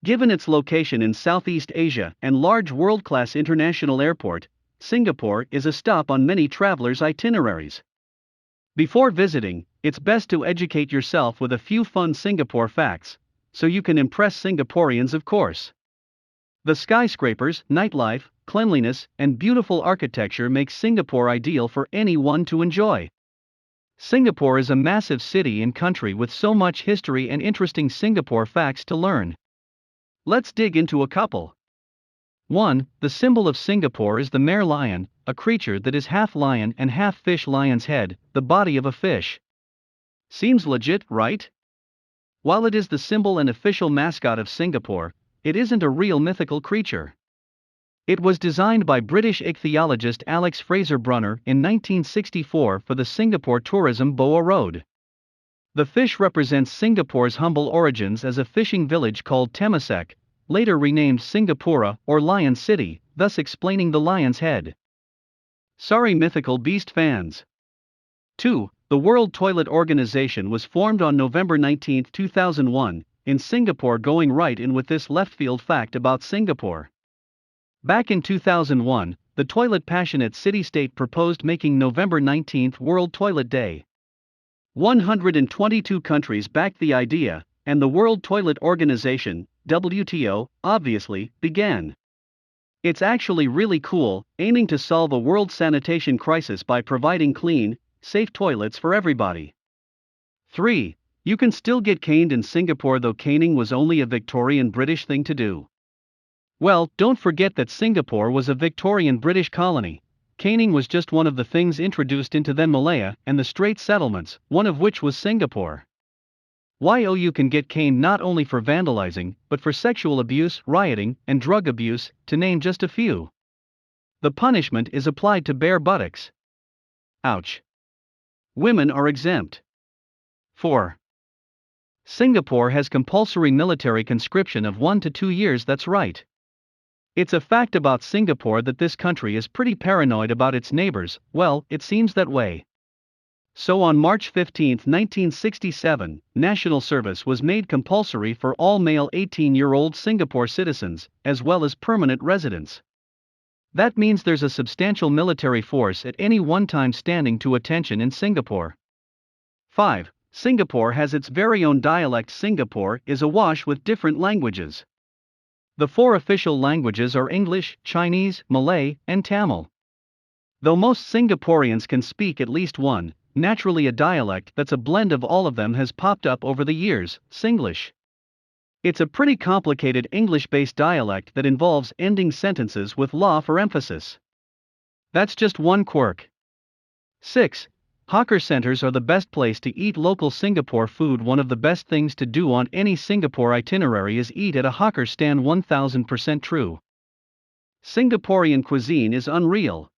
Given its location in Southeast Asia and large world-class international airport, Singapore is a stop on many travelers' itineraries. Before visiting, it's best to educate yourself with a few fun Singapore facts, so you can impress Singaporeans, of course. The skyscrapers, nightlife, cleanliness, and beautiful architecture make Singapore ideal for anyone to enjoy. Singapore is a massive city and country with so much history and interesting Singapore facts to learn. Let's dig into a couple. 1. The symbol of Singapore is the merlion, a creature that is half lion and half fish. Lion's head, the body of a fish. Seems legit, right? While it is the symbol and official mascot of Singapore, it isn't a real mythical creature. It was designed by British ichthyologist Alex Fraser-Brunner in 1964 for the Singapore Tourism Boa Road. The fish represents Singapore's humble origins as a fishing village called Temasek, later renamed Singapura or Lion City, thus explaining the lion's head. Sorry mythical beast fans. 2. The World Toilet Organization was formed on November 19, 2001, in Singapore. Going right in with this left-field fact about Singapore. Back in 2001, the toilet passionate city-state proposed making November 19 World Toilet Day. 122 countries backed the idea, and the World Toilet Organization, WTO, obviously, began. It's actually really cool, aiming to solve a world sanitation crisis by providing clean, safe toilets for everybody. 3. You can still get caned in Singapore, though caning was only a Victorian British thing to do. Well, don't forget that Singapore was a Victorian British colony. Caning was just one of the things introduced into then Malaya and the Straits settlements, one of which was Singapore. You can get caned not only for vandalizing, but for sexual abuse, rioting, and drug abuse, to name just a few. The punishment is applied to bare buttocks. Ouch. Women are exempt. 4. Singapore has compulsory military conscription of 1 to 2 years. That's right. It's a fact about Singapore that this country is pretty paranoid about its neighbors. Well, it seems that way. So on March 15, 1967, national service was made compulsory for all male 18-year-old Singapore citizens, as well as permanent residents. That means there's a substantial military force at any one time standing to attention in Singapore. 5. Singapore has its very own dialect. Singapore is awash with different languages. The 4 official languages are English, Chinese, Malay, and Tamil. Though most Singaporeans can speak at least one, naturally a dialect that's a blend of all of them has popped up over the years, Singlish. It's a pretty complicated English-based dialect that involves ending sentences with la for emphasis. That's just one quirk. 6. Hawker centers are the best place to eat local Singapore food. One of the best things to do on any Singapore itinerary is eat at a hawker stand. 1000% true. Singaporean cuisine is unreal.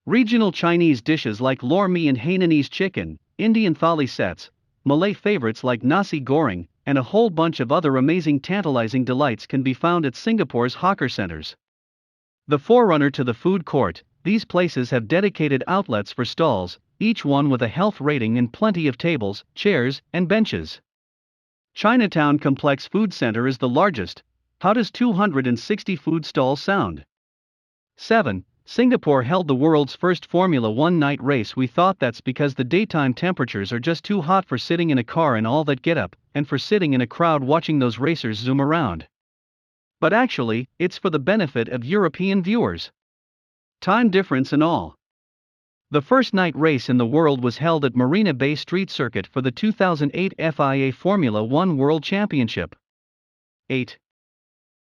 Regional Chinese dishes like lor mee and Hainanese chicken, Indian thali sets, Malay favorites like nasi goreng, and a whole bunch of other amazing tantalizing delights can be found at Singapore's hawker centers. The forerunner to the food court, these places have dedicated outlets for stalls, each one with a health rating and plenty of tables, chairs, and benches. Chinatown Complex Food Center is the largest. How does 260 food stalls sound? 7. Singapore held the world's first Formula One night race. We thought that's because the daytime temperatures are just too hot for sitting in a car and all that getup, and for sitting in a crowd watching those racers zoom around. But actually, it's for the benefit of European viewers. Time difference and all. The first night race in the world was held at Marina Bay Street Circuit for the 2008 FIA Formula One World Championship. 8.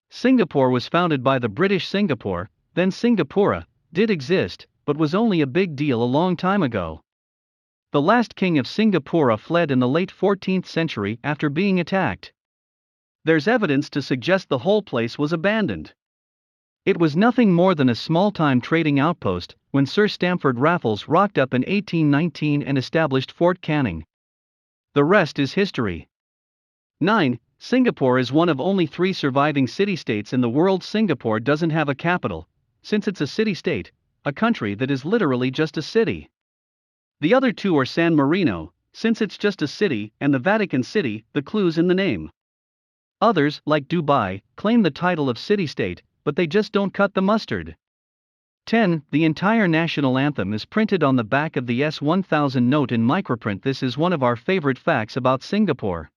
Singapore was founded by the British. Singapore, then Singapura, did exist, but was only a big deal a long time ago. The last king of Singapura fled in the late 14th century after being attacked. There's evidence to suggest the whole place was abandoned. It was nothing more than a small-time trading outpost when Sir Stamford Raffles rocked up in 1819 and established Fort Canning. The rest is history. 9. Singapore is one of only 3 surviving city-states in the world. Singapore doesn't have a capital, since it's a city-state, a country that is literally just a city. The other 2 are San Marino, since it's just a city, and the Vatican City, the clue's in the name. Others, like Dubai, claim the title of city-state, but they just don't cut the mustard. 10. The entire national anthem is printed on the back of the S1000 note in microprint. This is one of our favorite facts about Singapore.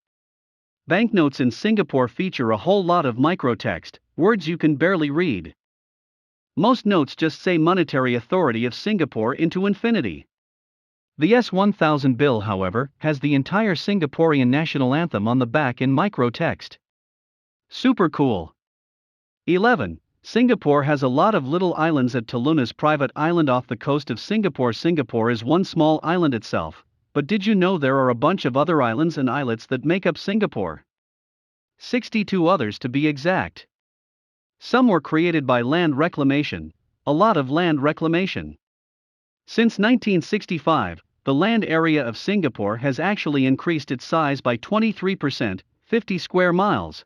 Banknotes in Singapore feature a whole lot of microtext, words you can barely read. Most notes just say Monetary Authority of Singapore into infinity. The S1000 bill, however, has the entire Singaporean national anthem on the back in microtext. Super cool. 11. Singapore has a lot of little islands. At Taluna's private island off the coast of Singapore. Singapore is one small island itself, but did you know there are a bunch of other islands and islets that make up Singapore? 62 others to be exact. Some were created by land reclamation, a lot of land reclamation. Since 1965, the land area of Singapore has actually increased its size by 23%, 50 square miles.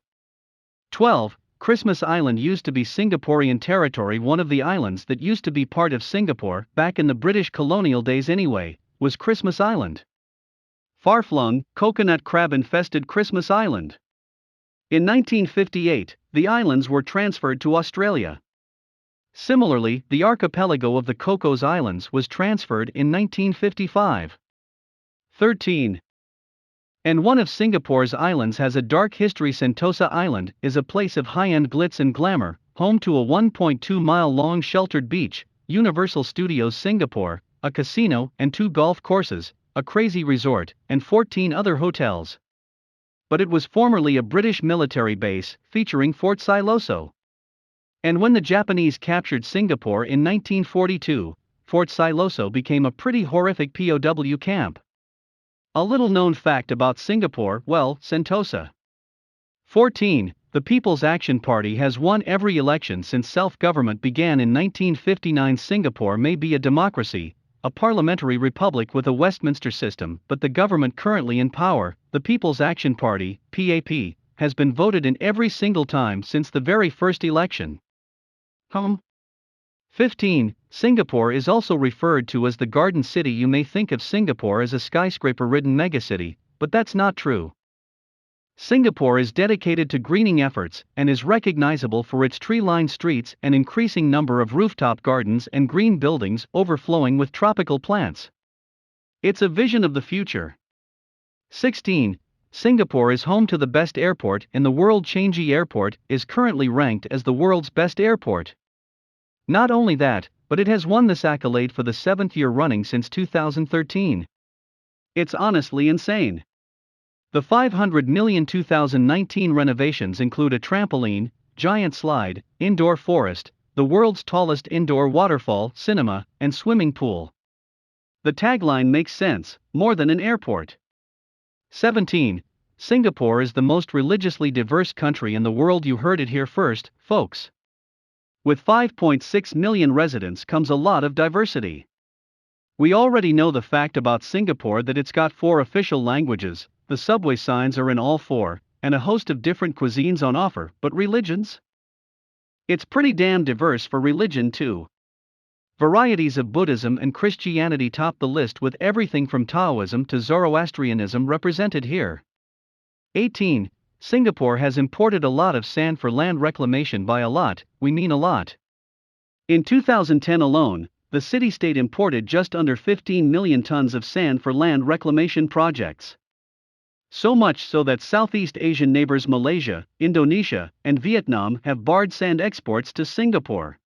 12. Christmas Island used to be Singaporean territory. One of the islands that used to be part of Singapore, back in the British colonial days anyway, was Christmas Island. Far-flung, coconut crab-infested Christmas Island. In 1958, the islands were transferred to Australia. Similarly, the archipelago of the Cocos Islands was transferred in 1955. 13. And one of Singapore's islands has a dark history. Sentosa Island is a place of high-end glitz and glamour, home to a 1.2-mile-long sheltered beach, Universal Studios Singapore, a casino and 2 golf courses, a crazy resort, and 14 other hotels. But it was formerly a British military base, featuring Fort Siloso. And when the Japanese captured Singapore in 1942, Fort Siloso became a pretty horrific POW camp. A little known fact about Singapore, well, Sentosa. 14. The People's Action Party has won every election since self-government began in 1959. Singapore may be a democracy, a parliamentary republic with a Westminster system, but the government currently in power, the People's Action Party, PAP, has been voted in every single time since the very first election. 15. Singapore is also referred to as the Garden City. You may think of Singapore as a skyscraper-ridden megacity, but that's not true. Singapore is dedicated to greening efforts and is recognizable for its tree-lined streets and increasing number of rooftop gardens and green buildings overflowing with tropical plants. It's a vision of the future. 16. Singapore is home to the best airport in the world. Changi Airport is currently ranked as the world's best airport. Not only that, but it has won this accolade for the 7th year running since 2013. It's honestly insane. The $500 million 2019 renovations include a trampoline, giant slide, indoor forest, the world's tallest indoor waterfall, cinema, and swimming pool. The tagline makes sense: more than an airport. 17. Singapore is the most religiously diverse country in the world. You heard it here first, folks. With 5.6 million residents comes a lot of diversity. We already know the fact about Singapore that it's got 4 official languages, the subway signs are in all 4, and a host of different cuisines on offer. But religions? It's pretty damn diverse for religion too. Varieties of Buddhism and Christianity top the list, with everything from Taoism to Zoroastrianism represented here. 18. Singapore has imported a lot of sand for land reclamation. By a lot, we mean a lot. In 2010 alone, the city-state imported just under 15 million tons of sand for land reclamation projects. So much so that Southeast Asian neighbors Malaysia, Indonesia, and Vietnam have barred sand exports to Singapore.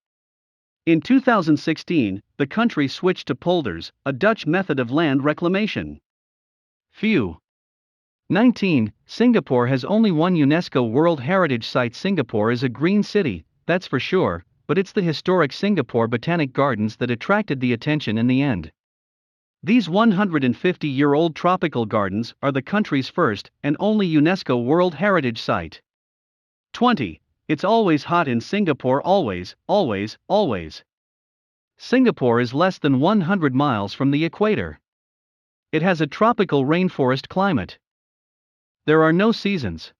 In 2016, the country switched to polders, a Dutch method of land reclamation. Phew. 19. Singapore has only one UNESCO World Heritage Site. Singapore is a green city, that's for sure, but it's the historic Singapore Botanic Gardens that attracted the attention in the end. These 150-year-old tropical gardens are the country's first and only UNESCO World Heritage Site. 20. It's always hot in Singapore. Always, always, always. Singapore is less than 100 miles from the equator. It has a tropical rainforest climate. There are no seasons.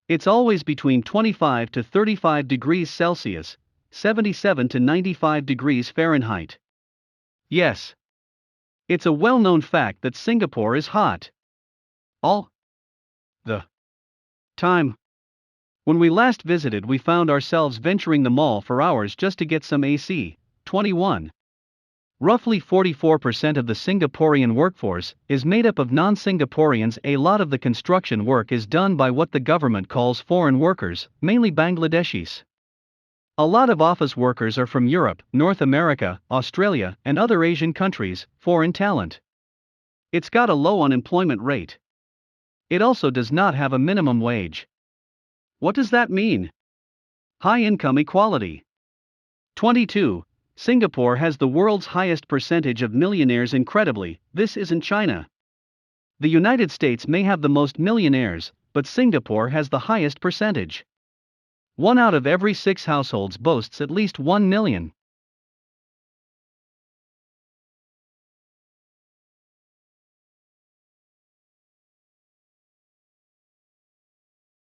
It's always between 25 to 35 degrees Celsius, 77 to 95 degrees Fahrenheit. Yes. It's a well-known fact that Singapore is hot all the time. When we last visited, we found ourselves venturing the mall for hours just to get some AC. 21. Roughly 44% of the Singaporean workforce is made up of non-Singaporeans. A lot of the construction work is done by what the government calls foreign workers, mainly Bangladeshis. A lot of office workers are from Europe, North America, Australia, and other Asian countries, foreign talent. It's got a low unemployment rate. It also does not have a minimum wage. What does that mean? High income equality. 22. Singapore has the world's highest percentage of millionaires. Incredibly, this isn't China. The United States may have the most millionaires, but Singapore has the highest percentage. 1 out of every 6 households boasts at least 1 million.